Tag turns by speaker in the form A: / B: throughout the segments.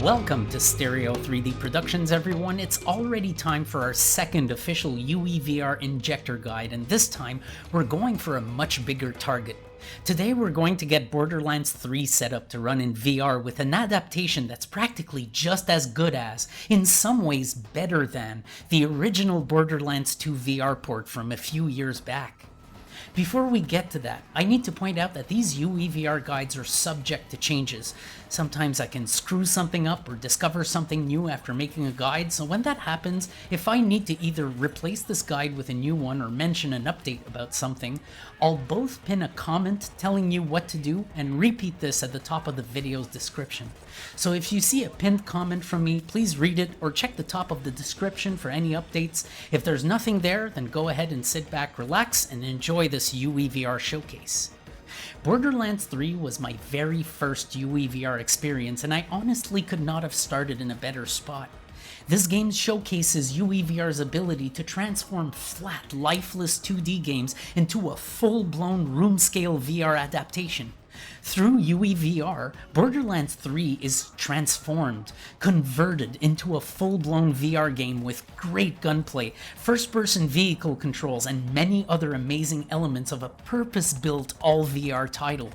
A: Welcome to Stereo 3D Productions, everyone. It's already time for our second official UEVR Injector guide, and this time we're going for a much bigger target. Today we're going to get Borderlands 3 set up to run in VR with an adaptation that's practically just as good as, in some ways better than, the original Borderlands 2 VR port from a few years back. Before we get to that, I need to point out that these UEVR guides are subject to changes. Sometimes I can screw something up or discover something new after making a guide, so when that happens, if I need to either replace this guide with a new one or mention an update about something, I'll both pin a comment telling you what to do and repeat this at the top of the video's description. So if you see a pinned comment from me, please read it or check the top of the description for any updates. If there's nothing there, then go ahead and sit back, relax, and enjoy this UEVR showcase. Borderlands 3 was my very first UEVR experience, and I honestly could not have started in a better spot. This game showcases UEVR's ability to transform flat, lifeless 2D games into a full-blown room-scale VR adaptation. Through UEVR, Borderlands 3 is transformed, converted into a full-blown VR game with great gunplay, first-person vehicle controls, and many other amazing elements of a purpose-built all-VR title.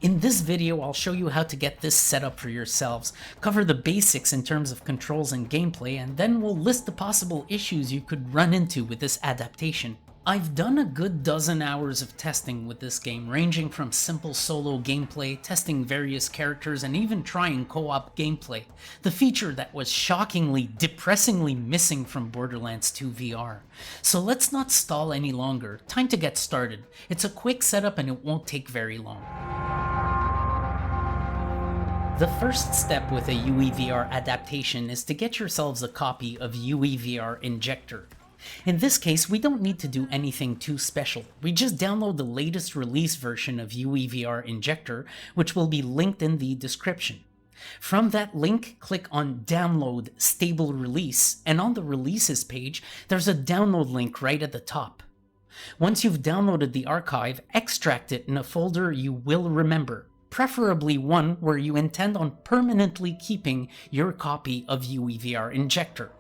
A: In this video, I'll show you how to get this set up for yourselves, cover the basics in terms of controls and gameplay, and then we'll list the possible issues you could run into with this adaptation. I've done a good dozen hours of testing with this game, ranging from simple solo gameplay, testing various characters, and even trying co-op gameplay, the feature that was shockingly, depressingly missing from Borderlands 2 VR. So let's not stall any longer, time to get started. It's a quick setup and it won't take very long. The first step with a UEVR adaptation is to get yourselves a copy of UEVR Injector. In this case, we don't need to do anything too special. We just download the latest release version of UEVR Injector, which will be linked in the description. From that link, click on Download Stable Release, and on the Releases page, there's a download link right at the top. Once you've downloaded the archive, extract it in a folder you will remember, preferably one where you intend on permanently keeping your copy of UEVR Injector.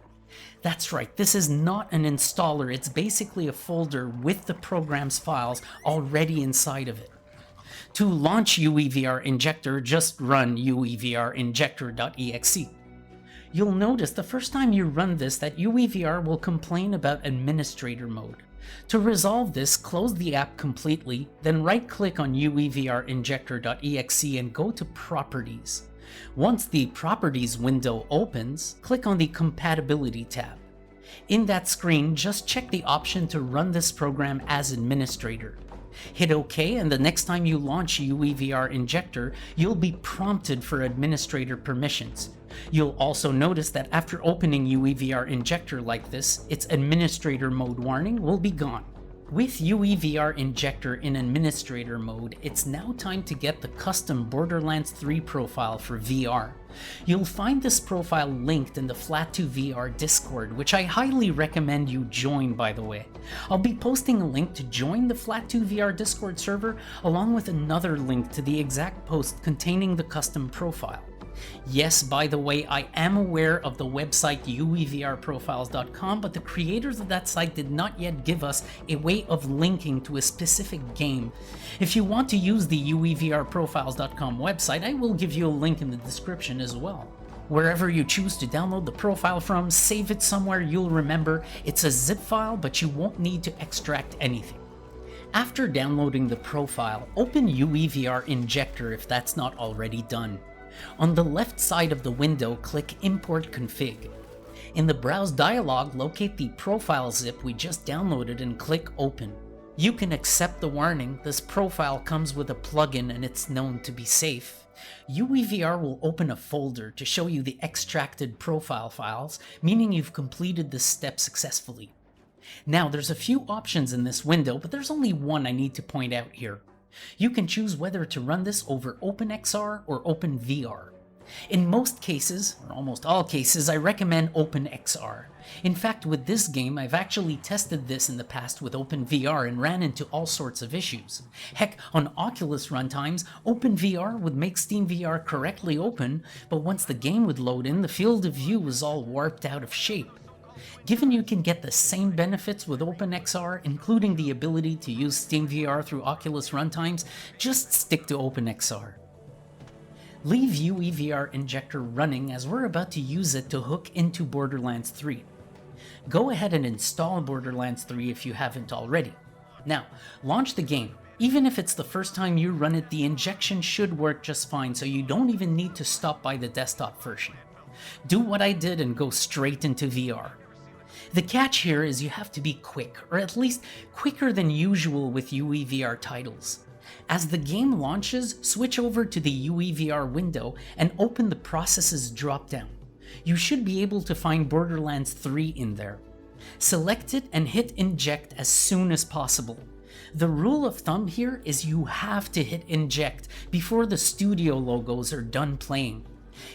A: That's right, this is not an installer, it's basically a folder with the program's files already inside of it. To launch UEVR Injector, just run UEVR Injector.exe. You'll notice the first time you run this that UEVR will complain about administrator mode. To resolve this, close the app completely, then right-click on UEVR Injector.exe and go to Properties. Once the Properties window opens, click on the Compatibility tab. In that screen, just check the option to run this program as administrator. Hit OK, and the next time you launch UEVR Injector, you'll be prompted for administrator permissions. You'll also notice that after opening UEVR Injector like this, its administrator mode warning will be gone. With UEVR Injector in administrator mode, it's now time to get the custom Borderlands 3 profile for VR. You'll find this profile linked in the Flat2VR Discord, which I highly recommend you join, by the way. I'll be posting a link to join the Flat2VR Discord server, along with another link to the exact post containing the custom profile. Yes, by the way, I am aware of the website UEVRprofiles.com, but the creators of that site did not yet give us a way of linking to a specific game. If you want to use the UEVRprofiles.com website, I will give you a link in the description as well. Wherever you choose to download the profile from, save it somewhere you'll remember. It's a zip file, but you won't need to extract anything. After downloading the profile, open UEVR Injector if that's not already done. On the left side of the window, click Import Config. In the Browse dialog, locate the profile zip we just downloaded and click Open. You can accept the warning, this profile comes with a plugin and it's known to be safe. UEVR will open a folder to show you the extracted profile files, meaning you've completed this step successfully. Now, there's a few options in this window, but there's only one I need to point out here. You can choose whether to run this over OpenXR or OpenVR. In most cases, or almost all cases, I recommend OpenXR. In fact, with this game, I've actually tested this in the past with OpenVR and ran into all sorts of issues. Heck, on Oculus runtimes, OpenVR would make SteamVR correctly open, but once the game would load in, the field of view was all warped out of shape. Given you can get the same benefits with OpenXR, including the ability to use SteamVR through Oculus runtimes, just stick to OpenXR. Leave UEVR Injector running as we're about to use it to hook into Borderlands 3. Go ahead and install Borderlands 3 if you haven't already. Now, launch the game. Even if it's the first time you run it, the injection should work just fine, so you don't even need to stop by the desktop version. Do what I did and go straight into VR. The catch here is you have to be quick, or at least quicker than usual with UEVR titles. As the game launches, switch over to the UEVR window and open the Processes dropdown. You should be able to find Borderlands 3 in there. Select it and hit Inject as soon as possible. The rule of thumb here is you have to hit Inject before the studio logos are done playing.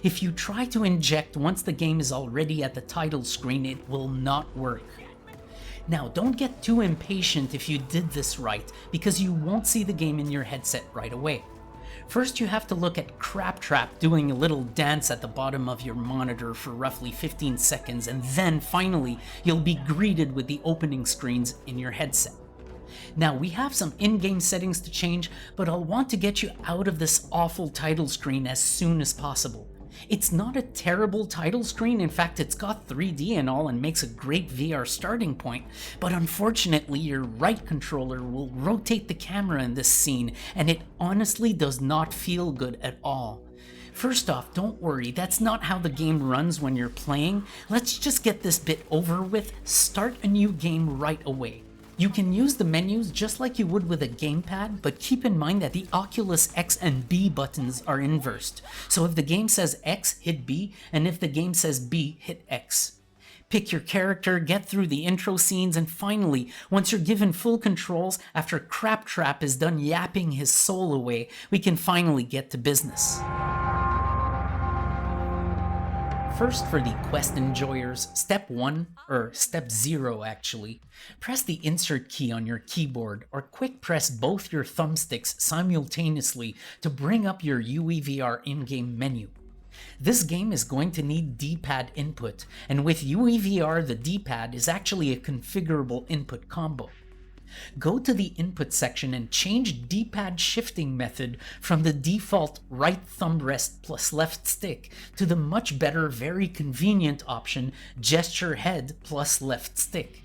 A: If you try to inject once the game is already at the title screen, it will not work. Now, don't get too impatient if you did this right, because you won't see the game in your headset right away. First, you have to look at Craptrap doing a little dance at the bottom of your monitor for roughly 15 seconds, and then finally, you'll be greeted with the opening screens in your headset. Now, we have some in-game settings to change, but I'll want to get you out of this awful title screen as soon as possible. It's not a terrible title screen, in fact it's got 3D and all and makes a great VR starting point, but unfortunately your right controller will rotate the camera in this scene, and it honestly does not feel good at all. First off, don't worry, that's not how the game runs when you're playing. Let's just get this bit over with, start a new game right away. You can use the menus just like you would with a gamepad, but keep in mind that the Oculus X and B buttons are inversed. So if the game says X, hit B, and if the game says B, hit X. Pick your character, get through the intro scenes, and finally, once you're given full controls, after Craptrap is done yapping his soul away, we can finally get to business. First, for the quest enjoyers, step 1, or step 0 actually, press the insert key on your keyboard or quick press both your thumbsticks simultaneously to bring up your UEVR in-game menu. This game is going to need D-pad input, and with UEVR the D-pad is actually a configurable input combo. Go to the input section and change D-pad shifting method from the default right thumb rest plus left stick to the much better, very convenient option gesture head plus left stick.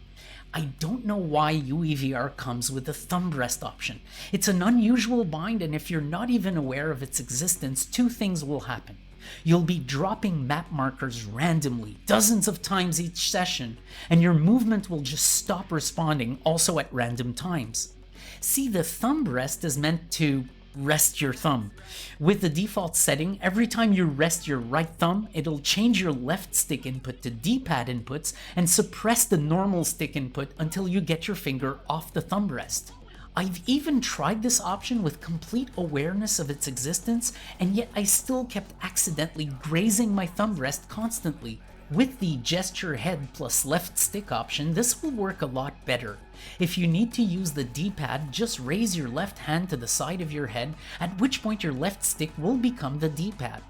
A: I don't know why UEVR comes with the thumb rest option. It's an unusual bind, and if you're not even aware of its existence, two things will happen. You'll be dropping map markers randomly, dozens of times each session, and your movement will just stop responding also at random times. See, the thumb rest is meant to rest your thumb. With the default setting, every time you rest your right thumb, it'll change your left stick input to D-pad inputs and suppress the normal stick input until you get your finger off the thumb rest. I've even tried this option with complete awareness of its existence, and yet I still kept accidentally grazing my thumb rest constantly. With the gesture head plus left stick option, this will work a lot better. If you need to use the D-pad, just raise your left hand to the side of your head, at which point your left stick will become the D-pad.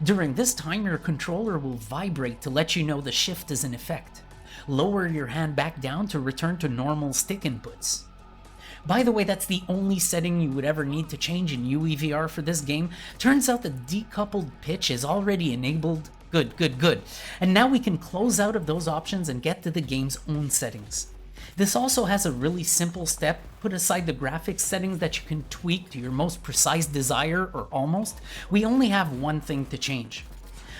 A: During this time, your controller will vibrate to let you know the shift is in effect. Lower your hand back down to return to normal stick inputs. By the way, that's the only setting you would ever need to change in UEVR for this game. Turns out the decoupled pitch is already enabled. Good. And now we can close out of those options and get to the game's own settings. This also has a really simple step. Put aside the graphics settings that you can tweak to your most precise desire, or almost. We only have one thing to change.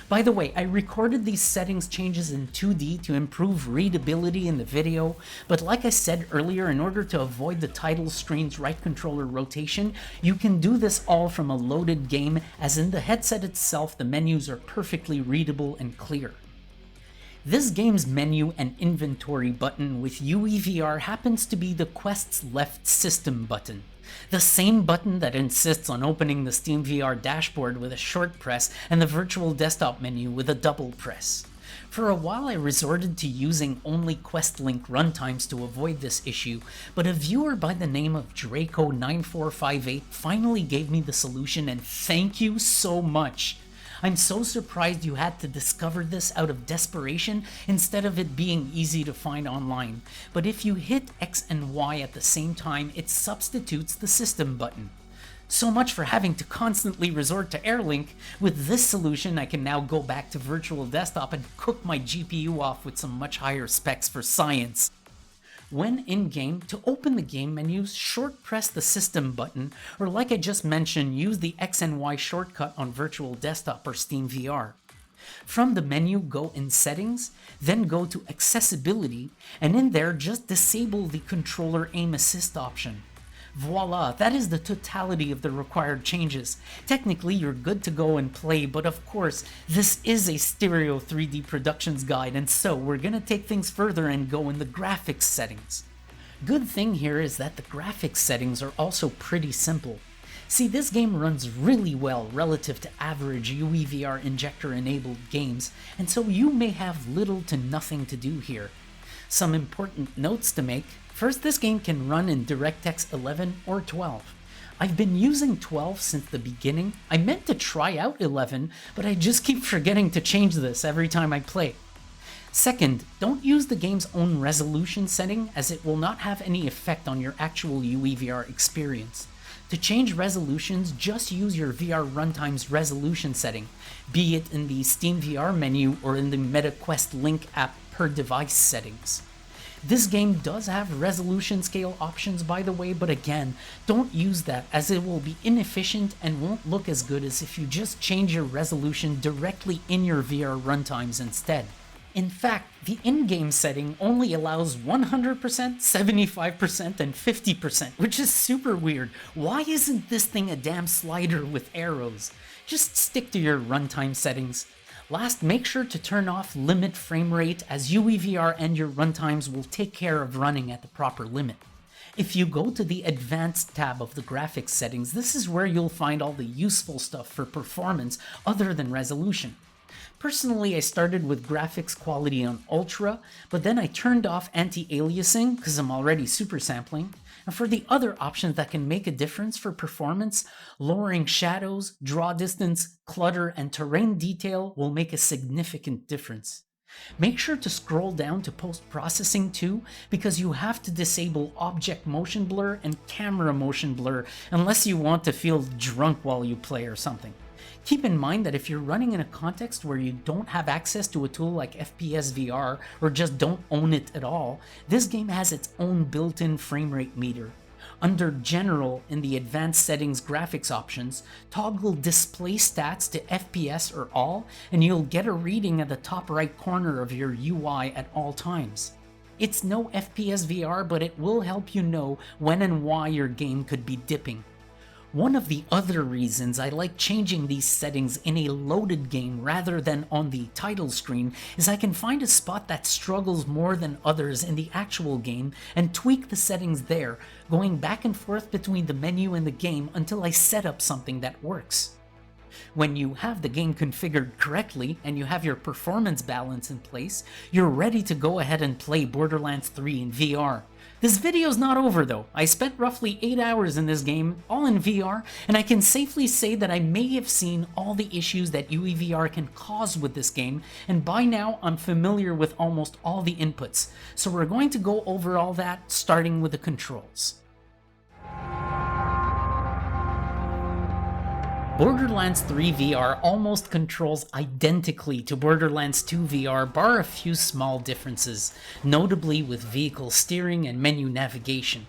A: By the way, I recorded these settings changes in 2D to improve readability in the video, but like I said earlier, in order to avoid the title screen's right controller rotation, you can do this all from a loaded game, as in the headset itself the menus are perfectly readable and clear. This game's menu and inventory button with UEVR happens to be the Quest's left system button. The same button that insists on opening the SteamVR dashboard with a short press and the virtual desktop menu with a double press. For a while I resorted to using only quest-link runtimes to avoid this issue, but a viewer by the name of Draco9458 finally gave me the solution, and thank you so much! I'm so surprised you had to discover this out of desperation instead of it being easy to find online, but if you hit X and Y at the same time, it substitutes the system button. So much for having to constantly resort to AirLink. With this solution, I can now go back to virtual desktop and cook my GPU off with some much higher specs for science. When in-game, to open the game menus, short press the system button, or like I just mentioned, use the X and Y shortcut on virtual desktop or SteamVR. From the menu, go in Settings, then go to Accessibility, and in there just disable the controller aim assist option. Voila, that is the totality of the required changes. Technically, you're good to go and play, but of course, this is a stereo 3D productions guide, and so we're gonna take things further and go in the graphics settings. Good thing here is that the graphics settings are also pretty simple. See, this game runs really well relative to average UEVR Injector enabled games, and so you may have little to nothing to do here. Some important notes to make. First, this game can run in DirectX 11 or 12. I've been using 12 since the beginning. I meant to try out 11, but I just keep forgetting to change this every time I play. Second, don't use the game's own resolution setting, as it will not have any effect on your actual UEVR experience. To change resolutions, just use your VR Runtime's resolution setting, be it in the SteamVR menu or in the MetaQuest Link app per device settings. This game does have resolution scale options, by the way, but again, don't use that, as it will be inefficient and won't look as good as if you just change your resolution directly in your VR runtimes instead. In fact, the in-game setting only allows 100%, 75%, and 50%, which is super weird. Why isn't this thing a damn slider with arrows? Just stick to your runtime settings. Last, make sure to turn off limit frame rate, as UEVR and your runtimes will take care of running at the proper limit. If you go to the Advanced tab of the graphics settings, this is where you'll find all the useful stuff for performance other than resolution. Personally, I started with graphics quality on Ultra, but then I turned off anti-aliasing because I'm already super sampling. And for the other options that can make a difference for performance, lowering shadows, draw distance, clutter, and terrain detail will make a significant difference. Make sure to scroll down to post-processing too, because you have to disable object motion blur and camera motion blur unless you want to feel drunk while you play or something. Keep in mind that if you're running in a context where you don't have access to a tool like FPS VR or just don't own it at all, this game has its own built-in frame rate meter. Under General in the Advanced Settings graphics options, toggle Display Stats to FPS or All, and you'll get a reading at the top right corner of your UI at all times. It's no FPS VR, but it will help you know when and why your game could be dipping. One of the other reasons I like changing these settings in a loaded game rather than on the title screen is I can find a spot that struggles more than others in the actual game and tweak the settings there, going back and forth between the menu and the game until I set up something that works. When you have the game configured correctly and you have your performance balance in place, you're ready to go ahead and play Borderlands 3 in VR. This video's not over though. I spent roughly 8 hours in this game, all in VR, and I can safely say that I may have seen all the issues that UEVR can cause with this game, and by now I'm familiar with almost all the inputs. So we're going to go over all that, starting with the controls. Borderlands 3 VR almost controls identically to Borderlands 2 VR, bar a few small differences, notably with vehicle steering and menu navigation.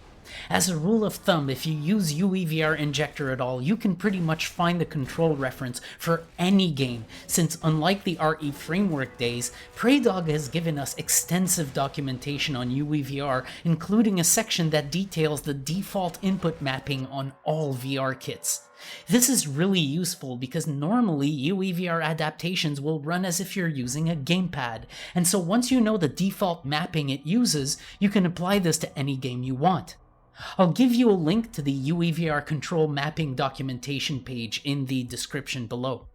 A: As a rule of thumb, if you use UEVR Injector at all, you can pretty much find the control reference for any game, since unlike the RE framework days, Praydog has given us extensive documentation on UEVR, including a section that details the default input mapping on all VR kits. This is really useful because normally UEVR adaptations will run as if you're using a gamepad, and so once you know the default mapping it uses, you can apply this to any game you want. I'll give you a link to the UEVR control mapping documentation page in the description below.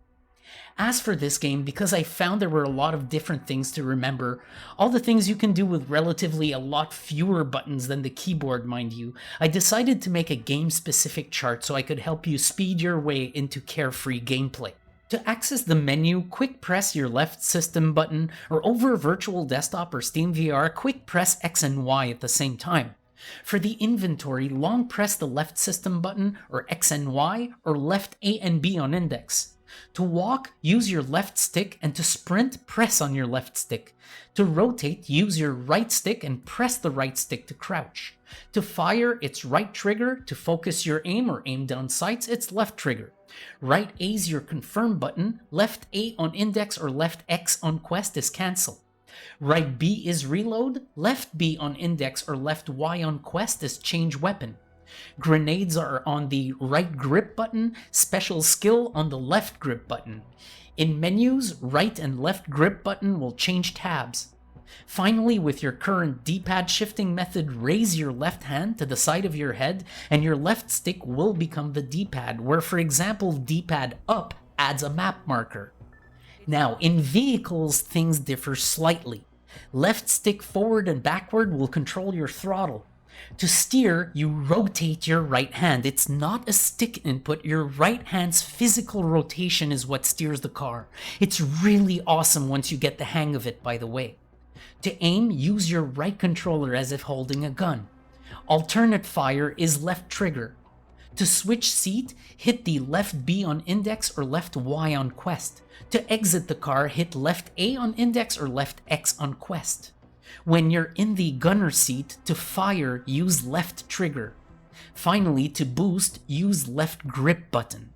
A: As for this game, because I found there were a lot of different things to remember, all the things you can do with relatively a lot fewer buttons than the keyboard, mind you, I decided to make a game-specific chart so I could help you speed your way into carefree gameplay. To access the menu, quick press your left system button, or over virtual desktop or SteamVR, quick press X and Y at the same time. For the inventory, long press the left system button, or X and Y, or left A and B on index. To walk, use your left stick, and to sprint, press on your left stick. To rotate, use your right stick and press the right stick to crouch. To fire, it's right trigger. To focus your aim or aim down sights, it's left trigger. Right A is your confirm button, left A on index or left X on quest is cancel. Right B is reload, left B on index or left Y on quest is change weapon. Grenades are on the right grip button, special skill on the left grip button. In menus, right and left grip button will change tabs. Finally, with your current D-pad shifting method, raise your left hand to the side of your head and your left stick will become the D-pad, where for example D-pad up adds a map marker. Now, in vehicles, things differ slightly. Left stick forward and backward will control your throttle. To steer, you rotate your right hand. It's not a stick input. Your right hand's physical rotation is what steers the car. It's really awesome once you get the hang of it, by the way. To aim, use your right controller as if holding a gun. Alternate fire is left trigger. To switch seat, hit the left B on index or left Y on quest. To exit the car, hit left A on index or left X on quest. When you're in the gunner seat, to fire, use left trigger. Finally, to boost, use left grip button.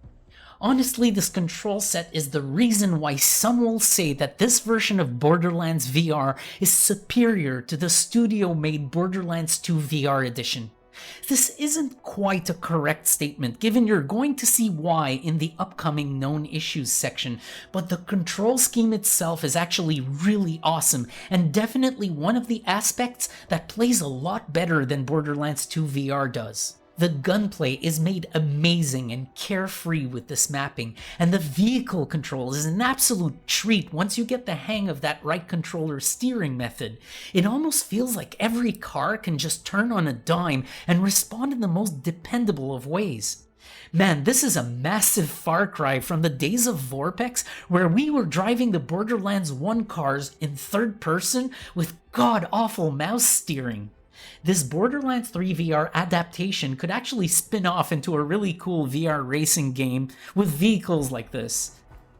A: Honestly, this control set is the reason why some will say that this version of Borderlands VR is superior to the studio-made Borderlands 2 VR edition. This isn't quite a correct statement, given you're going to see why in the upcoming known issues section, but the control scheme itself is actually really awesome, and definitely one of the aspects that plays a lot better than Borderlands 2 VR does. The gunplay is made amazing and carefree with this mapping, and the vehicle control is an absolute treat once you get the hang of that right controller steering method. It almost feels like every car can just turn on a dime and respond in the most dependable of ways. Man, this is a massive far cry from the days of Vorpex, where we were driving the Borderlands 1 cars in third person with god-awful mouse steering. This Borderlands 3 VR adaptation could actually spin off into a really cool VR racing game with vehicles like this.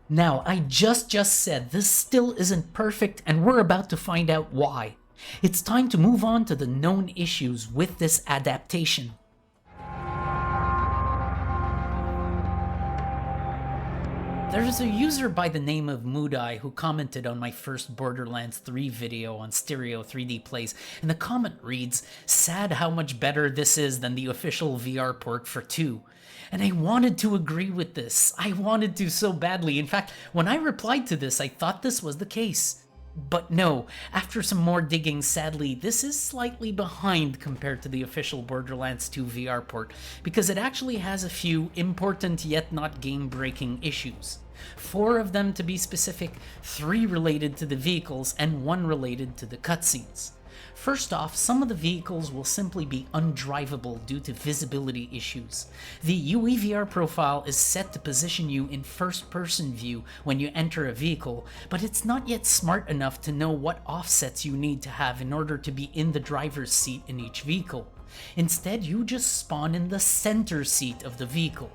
A: Now, I just said this still isn't perfect, and we're about to find out why. It's time to move on to the known issues with this adaptation. There's a user by the name of Moodeye who commented on my first Borderlands 3 video on Stereo 3D Plays, and the comment reads, "Sad how much better this is than the official VR port for 2. And I wanted to agree with this. I wanted to so badly. In fact, when I replied to this, I thought this was the case. But no, after some more digging, sadly, this is slightly behind compared to the official Borderlands 2 VR port, because it actually has a few important yet not game-breaking issues. 4 of them to be specific, 3 related to the vehicles, and 1 related to the cutscenes. First off, some of the vehicles will simply be undrivable due to visibility issues. The UEVR profile is set to position you in first-person view when you enter a vehicle, but it's not yet smart enough to know what offsets you need to have in order to be in the driver's seat in each vehicle. Instead, you just spawn in the center seat of the vehicle.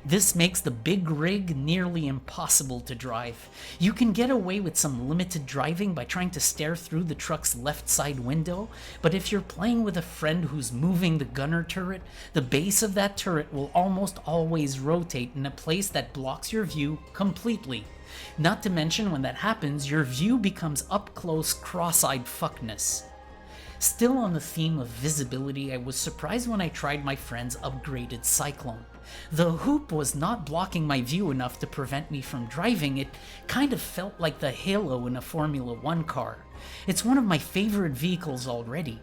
A: This makes the big rig nearly impossible to drive. You can get away with some limited driving by trying to stare through the truck's left side window, but if you're playing with a friend who's moving the gunner turret, the base of that turret will almost always rotate in a place that blocks your view completely. Not to mention, when that happens, your view becomes up-close cross-eyed fuckness. Still on the theme of visibility, I was surprised when I tried my friend's upgraded Cyclone. The hoop was not blocking my view enough to prevent me from driving. It kind of felt like the halo in a Formula 1 car. It's one of my favorite vehicles already.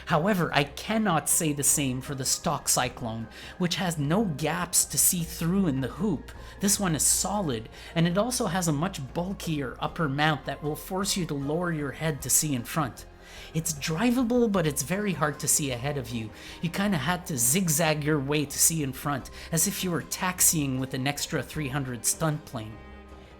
A: However, I cannot say the same for the stock Cyclone, which has no gaps to see through in the hoop. This one is solid, and it also has a much bulkier upper mount that will force you to lower your head to see in front. It's drivable, but it's very hard to see ahead of you. You kinda had to zigzag your way to see in front, as if you were taxiing with an extra 300 stunt plane.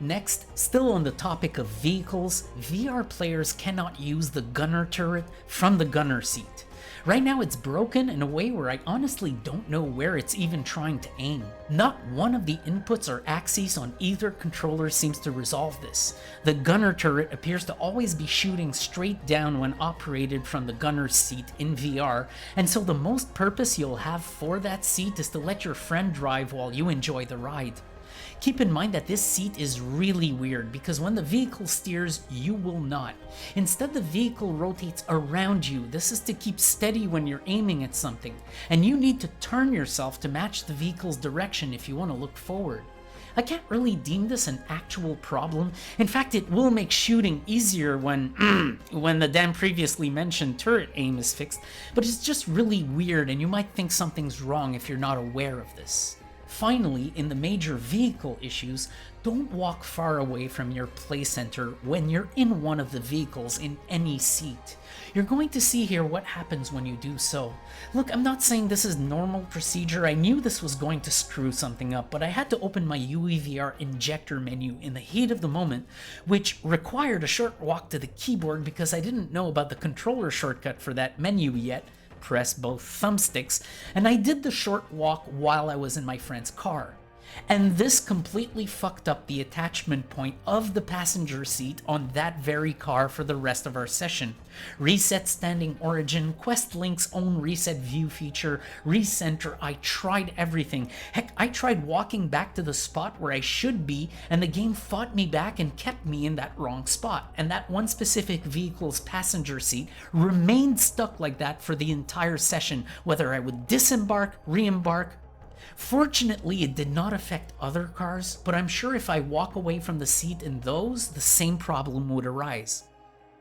A: Next, still on the topic of vehicles, VR players cannot use the gunner turret from the gunner seat. Right now it's broken in a way where I honestly don't know where it's even trying to aim. Not one of the inputs or axes on either controller seems to resolve this. The gunner turret appears to always be shooting straight down when operated from the gunner's seat in VR, and so the most purpose you'll have for that seat is to let your friend drive while you enjoy the ride. Keep in mind that this seat is really weird because when the vehicle steers, you will not. Instead, the vehicle rotates around you. This is to keep steady when you're aiming at something, and you need to turn yourself to match the vehicle's direction if you want to look forward. I can't really deem this an actual problem. In fact, it will make shooting easier when the damn previously mentioned turret aim is fixed, but it's just really weird and you might think something's wrong if you're not aware of this. Finally, in the major vehicle issues, don't walk far away from your play center when you're in one of the vehicles in any seat. You're going to see here what happens when you do so. Look, I'm not saying this is normal procedure. I knew this was going to screw something up, but I had to open my UEVR Injector menu in the heat of the moment, which required a short walk to the keyboard because I didn't know about the controller shortcut for that menu yet. Press both thumbsticks, and I did the short walk while I was in my friend's car. And this completely fucked up the attachment point of the passenger seat on that very car for the rest of our session. Reset standing origin, Quest Link's own reset view feature, recenter, I tried everything. Heck, I tried walking back to the spot where I should be, and the game fought me back and kept me in that wrong spot. And that one specific vehicle's passenger seat remained stuck like that for the entire session, whether I would disembark, re-embark. Fortunately, it did not affect other cars, but I'm sure if I walk away from the seat in those, the same problem would arise.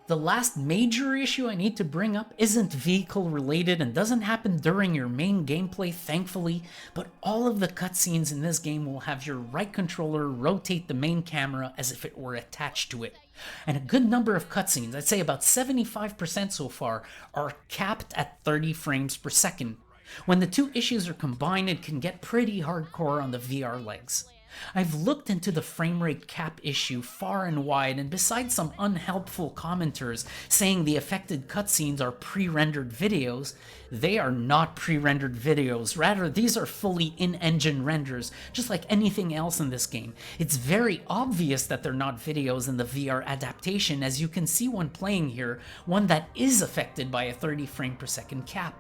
A: The last major issue I need to bring up isn't vehicle related and doesn't happen during your main gameplay, thankfully, but all of the cutscenes in this game will have your right controller rotate the main camera as if it were attached to it. And a good number of cutscenes, I'd say about 75% so far, are capped at 30 frames per second. When the two issues are combined, it can get pretty hardcore on the VR legs. I've looked into the frame rate cap issue far and wide, and besides some unhelpful commenters saying the affected cutscenes are pre-rendered videos, they are not pre-rendered videos. Rather, these are fully in-engine renders, just like anything else in this game. It's very obvious that they're not videos in the VR adaptation, as you can see when playing here, one that is affected by a 30 frame per second cap.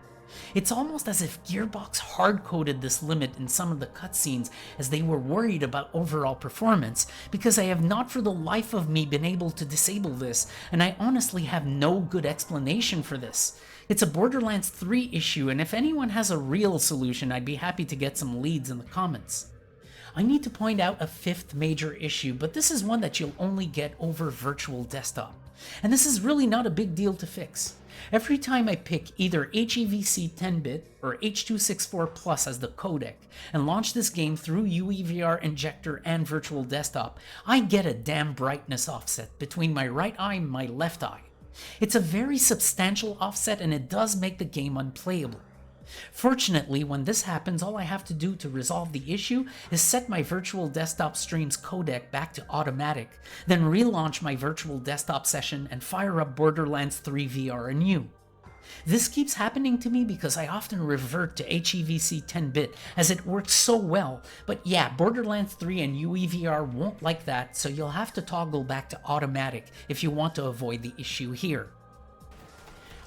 A: It's almost as if Gearbox hard-coded this limit in some of the cutscenes as they were worried about overall performance, because I have not for the life of me been able to disable this, and I honestly have no good explanation for this. It's a Borderlands 3 issue, and if anyone has a real solution, I'd be happy to get some leads in the comments. I need to point out a fifth major issue, but this is one that you'll only get over Virtual Desktop. And this is really not a big deal to fix. Every time I pick either HEVC 10-bit or H.264 Plus as the codec and launch this game through UEVR Injector and Virtual Desktop, I get a damn brightness offset between my right eye and my left eye. It's a very substantial offset, and it does make the game unplayable. Fortunately, when this happens, all I have to do to resolve the issue is set my Virtual Desktop stream's codec back to automatic, then relaunch my Virtual Desktop session and fire up Borderlands 3 VR anew. This keeps happening to me because I often revert to HEVC 10-bit as it works so well, but yeah, Borderlands 3 and UEVR won't like that, so you'll have to toggle back to automatic if you want to avoid the issue here.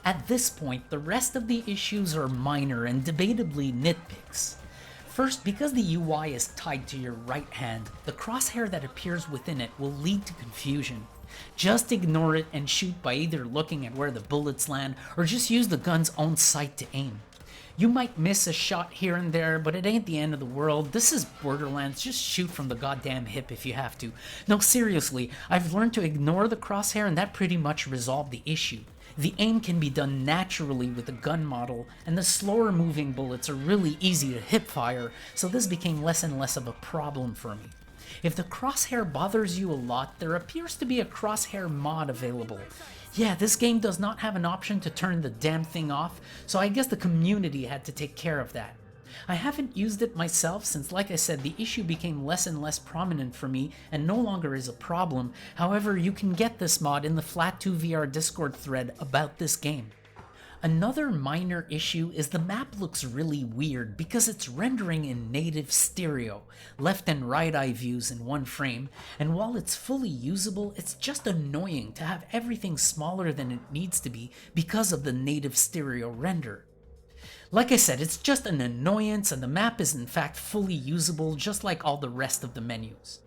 A: At this point, the rest of the issues are minor and debatably nitpicks. First, because the UI is tied to your right hand, the crosshair that appears within it will lead to confusion. Just ignore it and shoot by either looking at where the bullets land or just use the gun's own sight to aim. You might miss a shot here and there, but it ain't the end of the world. This is Borderlands, just shoot from the goddamn hip if you have to. No, seriously, I've learned to ignore the crosshair and that pretty much resolved the issue. The aim can be done naturally with the gun model, and the slower moving bullets are really easy to hip fire, so this became less and less of a problem for me. If the crosshair bothers you a lot, there appears to be a crosshair mod available. Yeah, this game does not have an option to turn the damn thing off, so I guess the community had to take care of that. I haven't used it myself since, like I said, the issue became less and less prominent for me and no longer is a problem. However, you can get this mod in the Flat2VR Discord thread about this game. Another minor issue is the map looks really weird because it's rendering in native stereo, left and right eye views in one frame, and while it's fully usable, it's just annoying to have everything smaller than it needs to be because of the native stereo render. Like I said, it's just an annoyance and the map is in fact fully usable just like all the rest of the menus.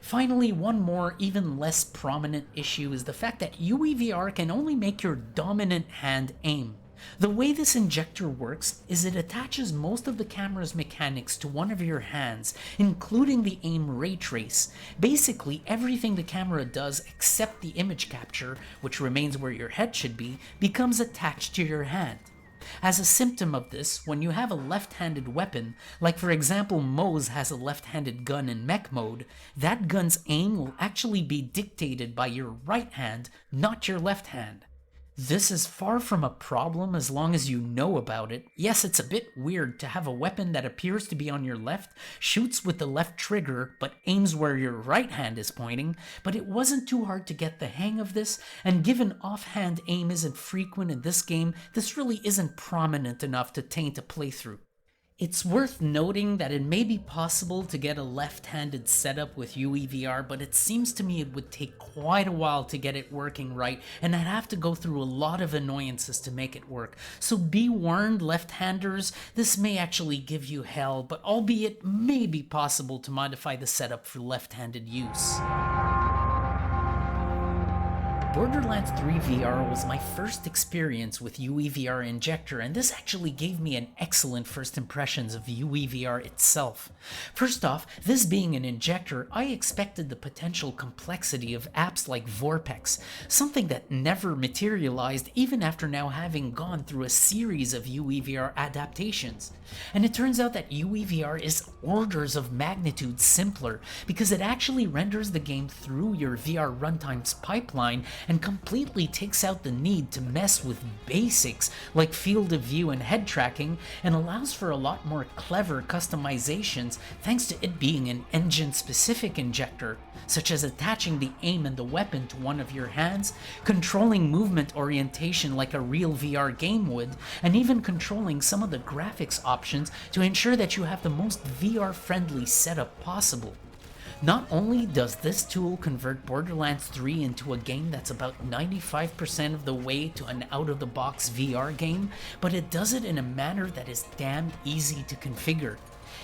A: Finally, one more, even less prominent issue is the fact that UEVR can only make your dominant hand aim. The way this injector works is it attaches most of the camera's mechanics to one of your hands, including the aim ray trace. Basically, everything the camera does except the image capture, which remains where your head should be, becomes attached to your hand. As a symptom of this, when you have a left-handed weapon, like for example Moze has a left-handed gun in mech mode, that gun's aim will actually be dictated by your right hand, not your left hand. This is far from a problem as long as you know about it. Yes, it's a bit weird to have a weapon that appears to be on your left, shoots with the left trigger, but aims where your right hand is pointing, but it wasn't too hard to get the hang of this, and given offhand aim isn't frequent in this game, this really isn't prominent enough to taint a playthrough. It's worth noting that it may be possible to get a left-handed setup with UEVR, but it seems to me it would take quite a while to get it working right, and I'd have to go through a lot of annoyances to make it work. So be warned, left-handers, this may actually give you hell, but albeit may be possible to modify the setup for left-handed use. Borderlands 3 VR was my first experience with UEVR Injector, and this actually gave me an excellent first impressions of UEVR itself. First off, this being an injector, I expected the potential complexity of apps like Vorpex, something that never materialized even after now having gone through a series of UEVR adaptations. And it turns out that UEVR is orders of magnitude simpler, because it actually renders the game through your VR runtime's pipeline and completely takes out the need to mess with basics like field of view and head tracking, and allows for a lot more clever customizations thanks to it being an engine-specific injector, such as attaching the aim and the weapon to one of your hands, controlling movement orientation like a real VR game would, and even controlling some of the graphics options to ensure that you have the most VR-friendly setup possible. Not only does this tool convert Borderlands 3 into a game that's about 95% of the way to an out-of-the-box VR game, but it does it in a manner that is damned easy to configure.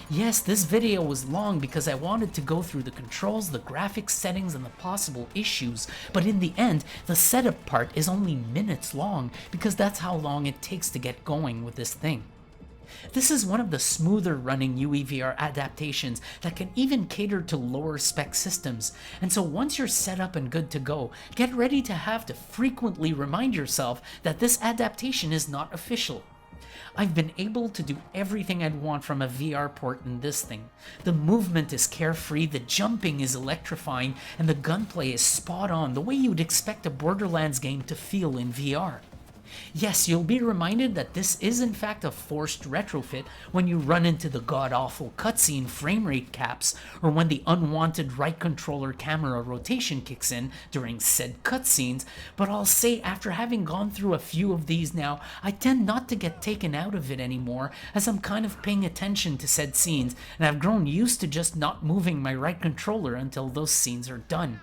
A: Yes, this video was long because I wanted to go through the controls, the graphics settings, and the possible issues, but in the end, the setup part is only minutes long because that's how long it takes to get going with this thing. This is one of the smoother running UEVR adaptations that can even cater to lower spec systems, and so once you're set up and good to go, get ready to have to frequently remind yourself that this adaptation is not official. I've been able to do everything I'd want from a VR port in this thing. The movement is carefree, the jumping is electrifying, and the gunplay is spot on, the way you'd expect a Borderlands game to feel in VR. Yes, you'll be reminded that this is in fact a forced retrofit when you run into the god-awful cutscene framerate caps, or when the unwanted right controller camera rotation kicks in during said cutscenes, but I'll say after having gone through a few of these now, I tend not to get taken out of it anymore, as I'm kind of paying attention to said scenes, and I've grown used to just not moving my right controller until those scenes are done.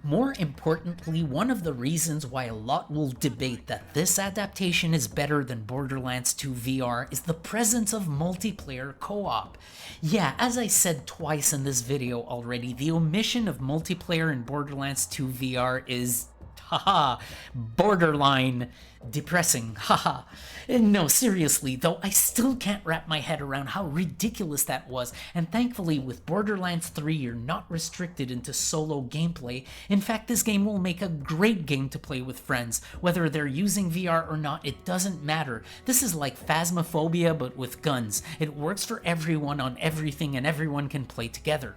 A: More importantly, one of the reasons why a lot will debate that this adaptation is better than Borderlands 2 VR is the presence of multiplayer co-op. Yeah, as I said twice in this video already, the omission of multiplayer in Borderlands 2 VR is Haha, borderline depressing. Haha. No, seriously, though, I still can't wrap my head around how ridiculous that was, and thankfully with Borderlands 3 you're not restricted into solo gameplay. In fact, this game will make a great game to play with friends. Whether they're using VR or not, it doesn't matter. This is like Phasmophobia but with guns. It works for everyone on everything and everyone can play together.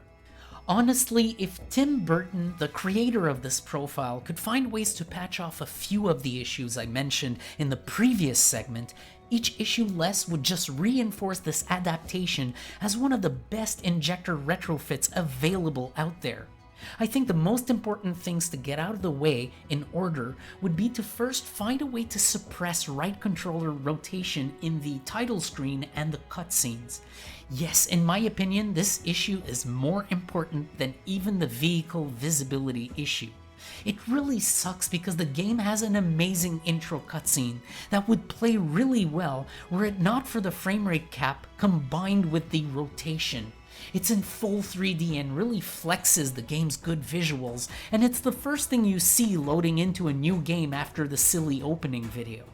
A: Honestly, if Tim Burton, the creator of this profile, could find ways to patch off a few of the issues I mentioned in the previous segment, each issue less would just reinforce this adaptation as one of the best injector retrofits available out there. I think the most important things to get out of the way in order would be to first find a way to suppress right controller rotation in the title screen and the cutscenes. Yes, in my opinion, this issue is more important than even the vehicle visibility issue. It really sucks because the game has an amazing intro cutscene that would play really well were it not for the frame rate cap combined with the rotation. It's in full 3D and really flexes the game's good visuals, and it's the first thing you see loading into a new game after the silly opening video.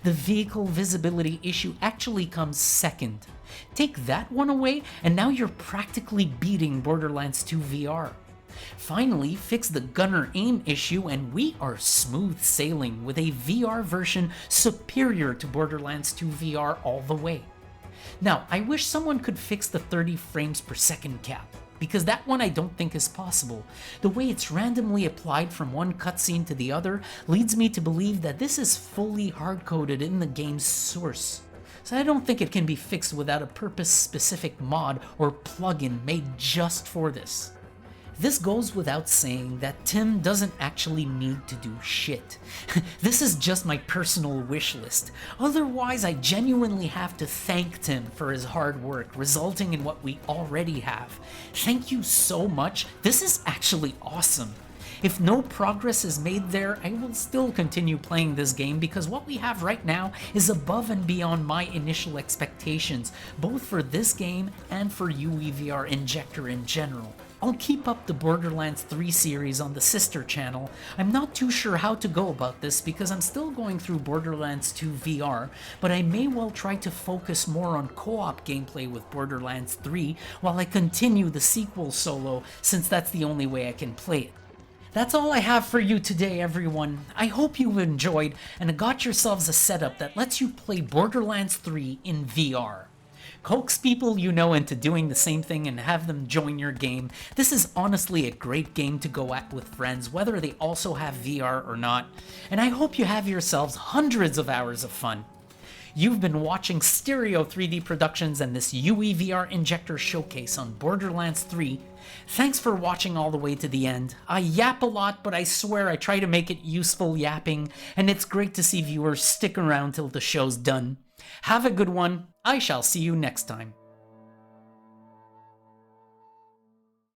A: The vehicle visibility issue actually comes second. Take that one away, and now you're practically beating Borderlands 2 VR. Finally, fix the gunner aim issue and we are smooth sailing with a VR version superior to Borderlands 2 VR all the way. Now, I wish someone could fix the 30 frames per second cap, because that one I don't think is possible. The way it's randomly applied from one cutscene to the other leads me to believe that this is fully hard-coded in the game's source. So I don't think it can be fixed without a purpose-specific mod or plugin made just for this. This goes without saying that Tim doesn't actually need to do shit. This is just my personal wish list. Otherwise, I genuinely have to thank Tim for his hard work, resulting in what we already have. Thank you so much. This is actually awesome. If no progress is made there, I will still continue playing this game because what we have right now is above and beyond my initial expectations, both for this game and for UEVR Injector in general. I'll keep up the Borderlands 3 series on the sister channel. I'm not too sure how to go about this because I'm still going through Borderlands 2 VR, but I may well try to focus more on co-op gameplay with Borderlands 3 while I continue the sequel solo, since that's the only way I can play it. That's all I have for you today, everyone. I hope you enjoyed and got yourselves a setup that lets you play Borderlands 3 in VR. Coax people you know into doing the same thing and have them join your game. This is honestly a great game to go at with friends, whether they also have VR or not. And I hope you have yourselves hundreds of hours of fun. You've been watching Stereo 3D Productions and this UEVR Injector showcase on Borderlands 3. Thanks for watching all the way to the end. I yap a lot, but I swear I try to make it useful yapping, and it's great to see viewers stick around till the show's done. Have a good one. I shall see you next time.